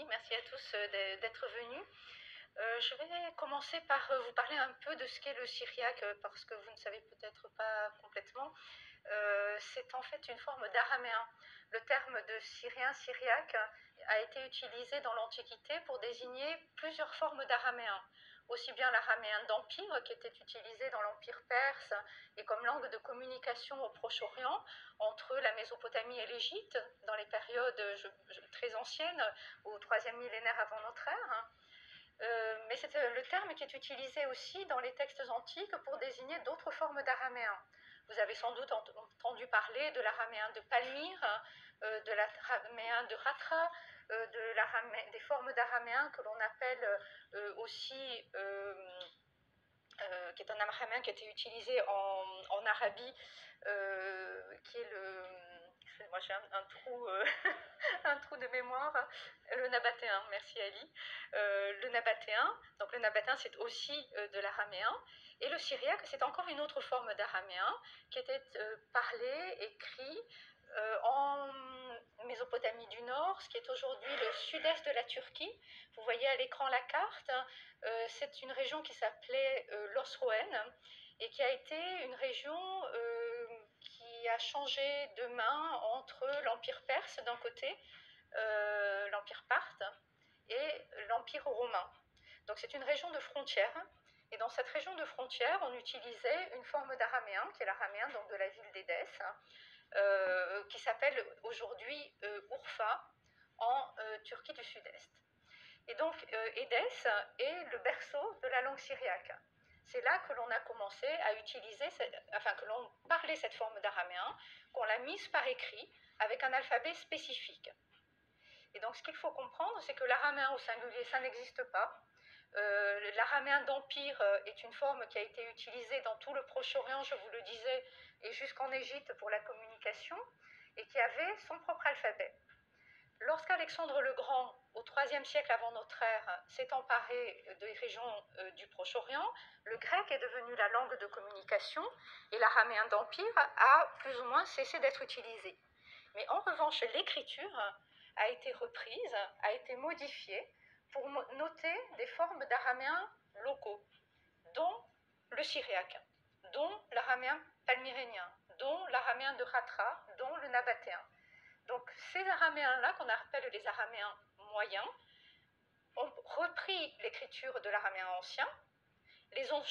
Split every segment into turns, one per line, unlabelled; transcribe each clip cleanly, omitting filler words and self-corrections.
merci à tous d'être venus. Je vais commencer par vous parler un peu de ce qu'est le syriaque, parce que vous ne savez peut-être pas complètement. C'est en fait une forme d'araméen. Le terme de syrien, syriaque, a été utilisé dans l'Antiquité pour désigner plusieurs formes d'araméen. Aussi bien l'araméen d'Empire, qui était utilisé dans l'Empire perse et comme langue de communication au Proche-Orient, entre la Mésopotamie et l'Égypte, dans les périodes très anciennes, au troisième millénaire avant notre ère. Mais c'est le terme qui est utilisé aussi dans les textes antiques pour désigner d'autres formes d'araméen. Vous avez sans doute entendu parler de l'araméen de Palmyre, de l'araméen de Ratra, des formes d'araméen que l'on appelle aussi, qui est un araméen qui a été utilisé en Arabie, qui est le... Moi j'ai un trou, un trou de mémoire, le nabatéen, merci Ali. Le nabatéen, donc le nabatéen c'est aussi de l'araméen, et le syriaque c'est encore une autre forme d'araméen qui était parlé, écrit en Mésopotamie du Nord, ce qui est aujourd'hui le sud-est de la Turquie. Vous voyez à l'écran la carte, c'est une région qui s'appelait l'Osroène et qui a été une région qui a changé de main entre l'Empire perse d'un côté, l'Empire parthe, et l'Empire romain. Donc c'est une région de frontière, et dans cette région de frontière, on utilisait une forme d'araméen, qui est l'araméen donc de la ville d'Édesse, qui s'appelle aujourd'hui Urfa, en Turquie du Sud-Est. Et donc Édesse est le berceau de la langue syriaque. C'est là que l'on a commencé à utiliser, que l'on parlait cette forme d'araméen, qu'on l'a mise par écrit avec un alphabet spécifique. Et donc ce qu'il faut comprendre, c'est que l'araméen au singulier, ça n'existe pas. L'araméen d'Empire est une forme qui a été utilisée dans tout le Proche-Orient, je vous le disais, et jusqu'en Égypte pour la communication, et qui avait son propre alphabet. Lorsqu'Alexandre le Grand, au IIIe siècle avant notre ère, s'est emparé des régions du Proche-Orient, le grec est devenu la langue de communication et l'araméen d'Empire a plus ou moins cessé d'être utilisé. Mais en revanche, l'écriture a été reprise, a été modifiée pour noter des formes d'araméen locaux, dont le syriaque, dont l'araméen palmyrénien, dont l'araméen de Ratra, dont le nabatéen. Donc ces araméens-là, qu'on appelle les araméens moyens, ont repris l'écriture de l'araméen ancien, les ont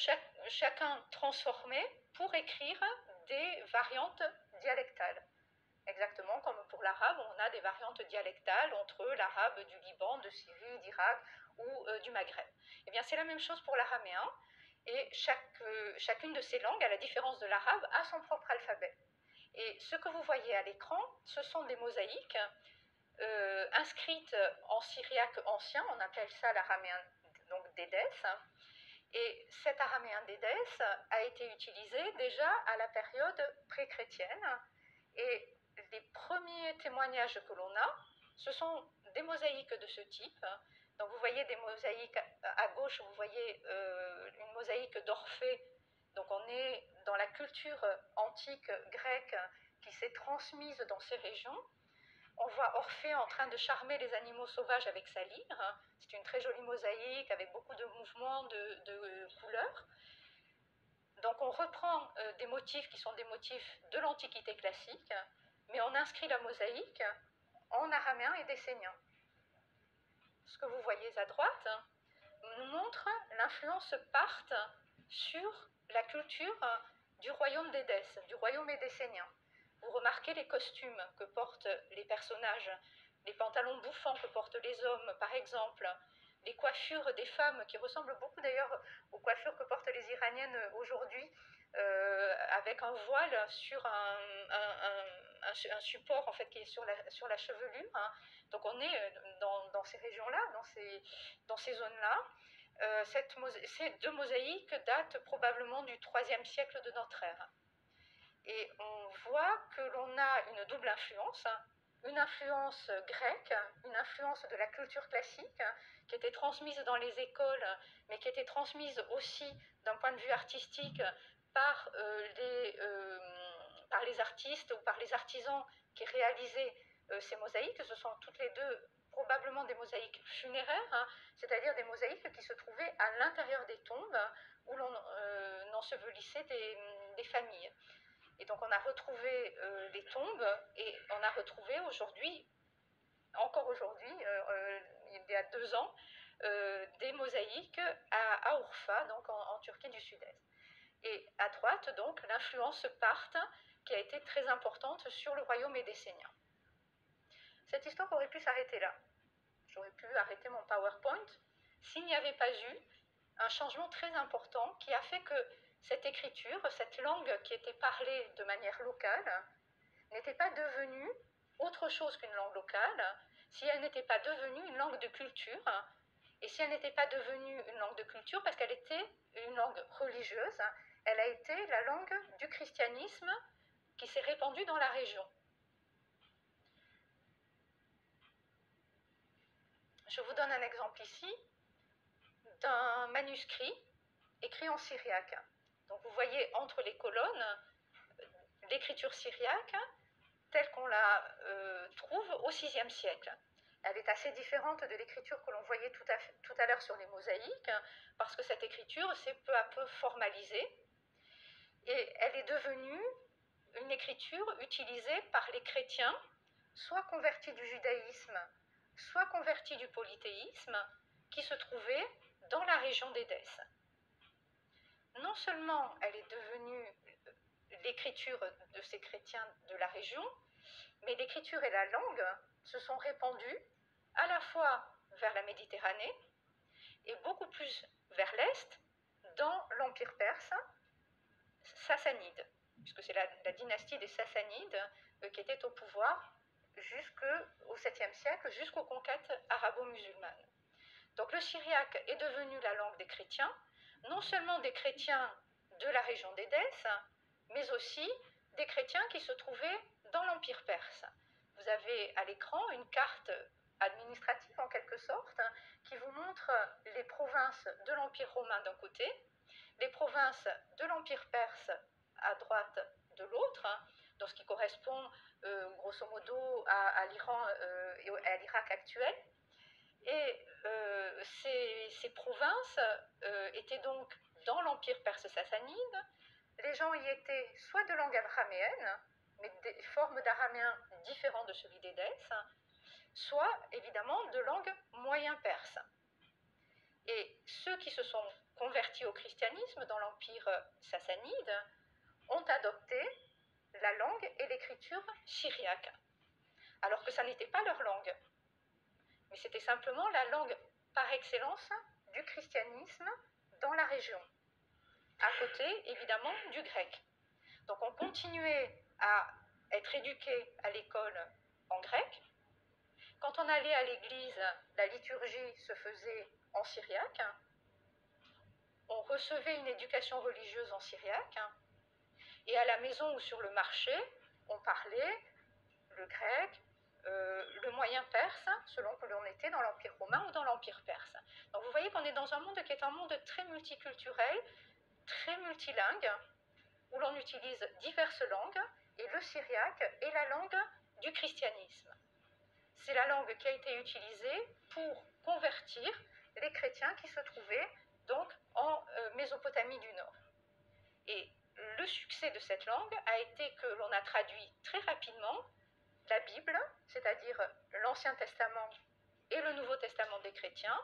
chacun transformés pour écrire des variantes dialectales. Exactement comme pour l'arabe, on a des variantes dialectales entre l'arabe du Liban, de Syrie, d'Irak ou du Maghreb. Eh bien, c'est la même chose pour l'araméen, et chacune de ces langues, à la différence de l'arabe, a son propre alphabet. Et ce que vous voyez à l'écran, ce sont des mosaïques inscrites en syriaque ancien, on appelle ça l'araméen d'Édesse. Et cet araméen d'Édesse a été utilisé déjà à la période pré-chrétienne. Et les premiers témoignages que l'on a, ce sont des mosaïques de ce type. Donc vous voyez des mosaïques à gauche, vous voyez une mosaïque d'Orphée. Donc on est dans la culture antique grecque qui s'est transmise dans ces régions. On voit Orphée en train de charmer les animaux sauvages avec sa lyre. C'est une très jolie mosaïque avec beaucoup de mouvements, de couleurs. Donc on reprend des motifs qui sont des motifs de l'Antiquité classique, mais on inscrit la mosaïque en araméen et d'essénien. Ce que vous voyez à droite nous montre l'influence parthe sur la culture du royaume d'Édesse, du royaume édessénien. Vous remarquez les costumes que portent les personnages, les pantalons bouffants que portent les hommes, par exemple, les coiffures des femmes qui ressemblent beaucoup d'ailleurs aux coiffures que portent les Iraniennes aujourd'hui, avec un voile sur un support en fait, qui est sur la chevelure. Hein. Donc on est dans ces régions-là, dans ces zones-là. Ces deux mosaïques datent probablement du IIIe siècle de notre ère. Et on voit que l'on a une double influence, une influence grecque, une influence de la culture classique, qui était transmise dans les écoles, mais qui était transmise aussi d'un point de vue artistique par les artistes ou par les artisans qui réalisaient ces mosaïques. Ce sont toutes les deux probablement des mosaïques funéraires, hein, c'est-à-dire des mosaïques qui se trouvaient à l'intérieur des tombes où l'on ensevelissait des familles. Et donc on a retrouvé les tombes et on a retrouvé aujourd'hui, encore aujourd'hui, il y a 2 ans, des mosaïques à Urfa, donc en Turquie du Sud-Est. Et à droite, donc, l'influence parthe qui a été très importante sur le royaume médécénien. Cette histoire aurait pu s'arrêter là. J'aurais pu arrêter mon PowerPoint s'il n'y avait pas eu un changement très important qui a fait que cette écriture, cette langue qui était parlée de manière locale, n'était pas devenue autre chose qu'une langue locale, si elle n'était pas devenue une langue de culture, et si elle n'était pas devenue une langue de culture parce qu'elle était une langue religieuse, elle a été la langue du christianisme qui s'est répandue dans la région. Je vous donne un exemple ici d'un manuscrit écrit en syriaque. Donc vous voyez entre les colonnes l'écriture syriaque telle qu'on la trouve au VIe siècle. Elle est assez différente de l'écriture que l'on voyait tout à l'heure sur les mosaïques, parce que cette écriture s'est peu à peu formalisée, et elle est devenue une écriture utilisée par les chrétiens, soit convertis du judaïsme, soit convertis du polythéisme, qui se trouvaient dans la région d'Édesse. Non seulement elle est devenue l'écriture de ces chrétiens de la région, mais l'écriture et la langue se sont répandues à la fois vers la Méditerranée et beaucoup plus vers l'Est, dans l'Empire perse sassanide, puisque c'est la dynastie des Sassanides qui était au pouvoir jusqu'au 7e siècle, jusqu'aux conquêtes arabo-musulmanes. Donc le syriaque est devenu la langue des chrétiens, non seulement des chrétiens de la région d'Édesse, mais aussi des chrétiens qui se trouvaient dans l'Empire perse. Vous avez à l'écran une carte administrative en quelque sorte, qui vous montre les provinces de l'Empire romain d'un côté, les provinces de l'Empire perse à droite de l'autre, dans ce qui correspond grosso modo à l'Iran et à l'Irak actuel. Et ces provinces étaient donc dans l'Empire perse sassanide. Les gens y étaient soit de langue abraméenne, mais des formes d'araméen différentes de celui d'Édesse, soit évidemment de langue moyen perse. Et ceux qui se sont convertis au christianisme dans l'Empire sassanide ont adopté la langue et l'écriture syriaque, alors que ça n'était pas leur langue, mais c'était simplement la langue par excellence du christianisme dans la région, à côté évidemment du grec. Donc on continuait à être éduqué à l'école en grec. Quand on allait à l'église, la liturgie se faisait en syriaque. On recevait une éducation religieuse en syriaque. Et à la maison ou sur le marché, on parlait le grec, le moyen perse, selon que l'on était dans l'Empire romain ou dans l'Empire perse. Donc vous voyez qu'on est dans un monde qui est un monde très multiculturel, très multilingue, où l'on utilise diverses langues, et le syriaque est la langue du christianisme. C'est la langue qui a été utilisée pour convertir les chrétiens qui se trouvaient donc en Mésopotamie du Nord. Et le succès de cette langue a été que l'on a traduit très rapidement la Bible, c'est-à-dire l'Ancien Testament et le Nouveau Testament des chrétiens,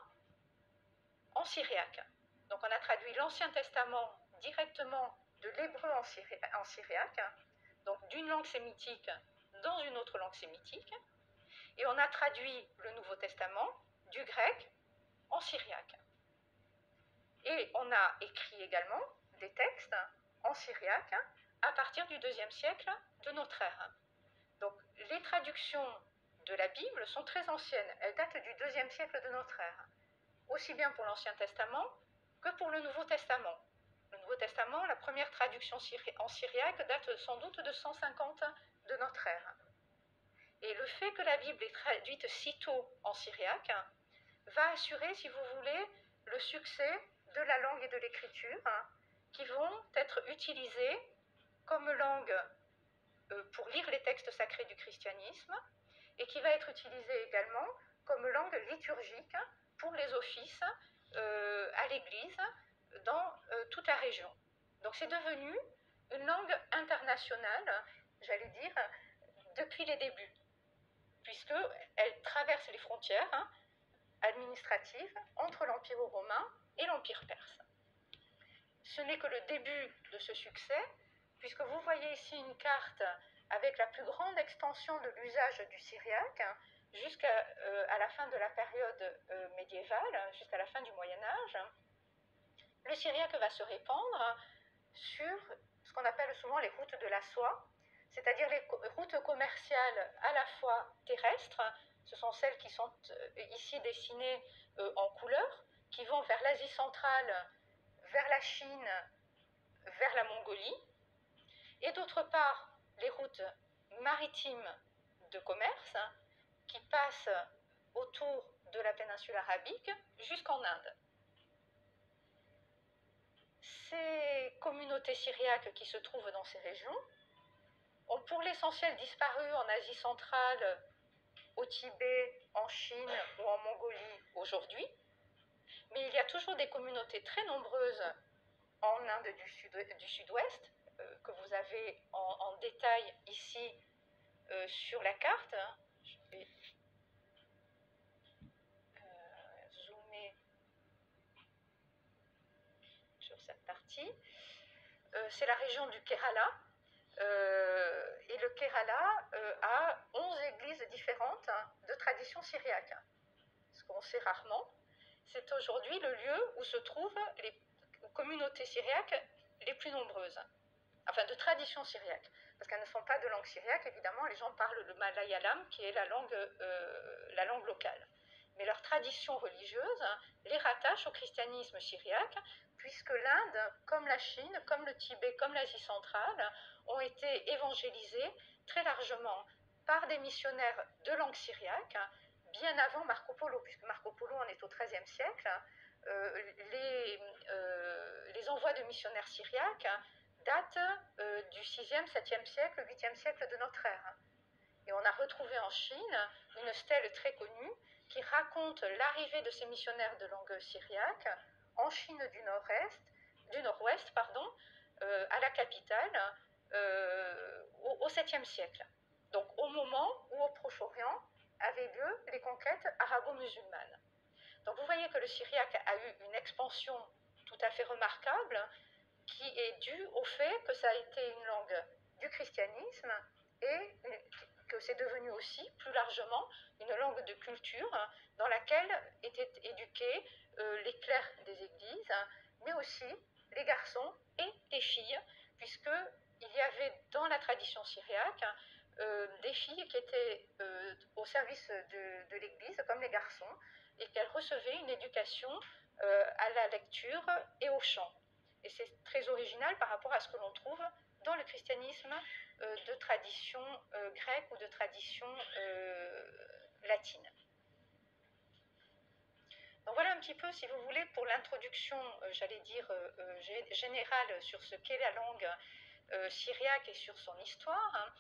en syriaque. Donc on a traduit l'Ancien Testament directement de l'hébreu en syriaque, donc d'une langue sémitique dans une autre langue sémitique, et on a traduit le Nouveau Testament du grec en syriaque. Et on a écrit également des textes en syriaque à partir du IIe siècle de notre ère. Donc les traductions de la Bible sont très anciennes, elles datent du IIe siècle de notre ère, aussi bien pour l'Ancien Testament que pour le Nouveau Testament. Le Nouveau Testament, la première traduction en syriaque date sans doute de 150 de notre ère. Et le fait que la Bible est traduite si tôt en syriaque va assurer, si vous voulez, le succès de la langue et de l'écriture qui vont être utilisées comme langue pour lire les textes sacrés du christianisme et qui va être utilisée également comme langue liturgique pour les offices à l'Église dans toute la région. Donc c'est devenu une langue internationale, j'allais dire, depuis les débuts, puisqu'elle traverse les frontières administratives entre l'Empire romain et l'Empire perse. Ce n'est que le début de ce succès, puisque vous voyez ici une carte avec la plus grande extension de l'usage du syriaque jusqu'à la fin de la période médiévale, jusqu'à la fin du Moyen-Âge. Le syriaque va se répandre sur ce qu'on appelle souvent les routes de la soie, c'est-à-dire les routes commerciales à la fois terrestres, ce sont celles qui sont ici dessinées en couleur, qui vont vers l'Asie centrale, vers la Chine, vers la Mongolie, et d'autre part les routes maritimes de commerce qui passent autour de la péninsule arabique jusqu'en Inde. Ces communautés syriaques qui se trouvent dans ces régions ont pour l'essentiel disparu en Asie centrale, au Tibet, en Chine ou en Mongolie aujourd'hui, mais il y a toujours des communautés très nombreuses en Inde du Sud-Ouest, que vous avez en détail ici sur la carte. Je vais zoomer sur cette partie. C'est la région du Kerala. Et le Kerala a 11 églises différentes de tradition syriaque. Ce qu'on sait rarement, c'est aujourd'hui le lieu où se trouvent les communautés syriaques les plus nombreuses, enfin de tradition syriaque, parce qu'elles ne sont pas de langue syriaque, évidemment, les gens parlent le malayalam, qui est la langue locale. Mais leur tradition religieuse les rattache au christianisme syriaque, puisque l'Inde, comme la Chine, comme le Tibet, comme l'Asie centrale, ont été évangélisées très largement par des missionnaires de langue syriaque, bien avant Marco Polo, puisque Marco Polo en est au XIIIe siècle. Les envois de missionnaires syriaques datent du 6e, 7e siècle, 8e siècle de notre ère. Et on a retrouvé en Chine une stèle très connue qui raconte l'arrivée de ces missionnaires de langue syriaque en Chine du Nord-Ouest, à la capitale, au 7e siècle. Donc au moment où au Proche-Orient avaient lieu les conquêtes arabo-musulmanes. Donc vous voyez que le syriaque a eu une expansion tout à fait remarquable, qui est due au fait que ça a été une langue du christianisme et que c'est devenu aussi, plus largement, une langue de culture dans laquelle étaient éduqués les clercs des églises, mais aussi les garçons et les filles, puisqu'il y avait dans la tradition syriaque des filles qui étaient au service de l'église, comme les garçons, et qu'elles recevaient une éducation à la lecture et au chant. Et c'est très original par rapport à ce que l'on trouve dans le christianisme de tradition grecque ou de tradition latine. Donc voilà un petit peu, si vous voulez, pour l'introduction, j'allais dire, générale sur ce qu'est la langue syriaque et sur son histoire.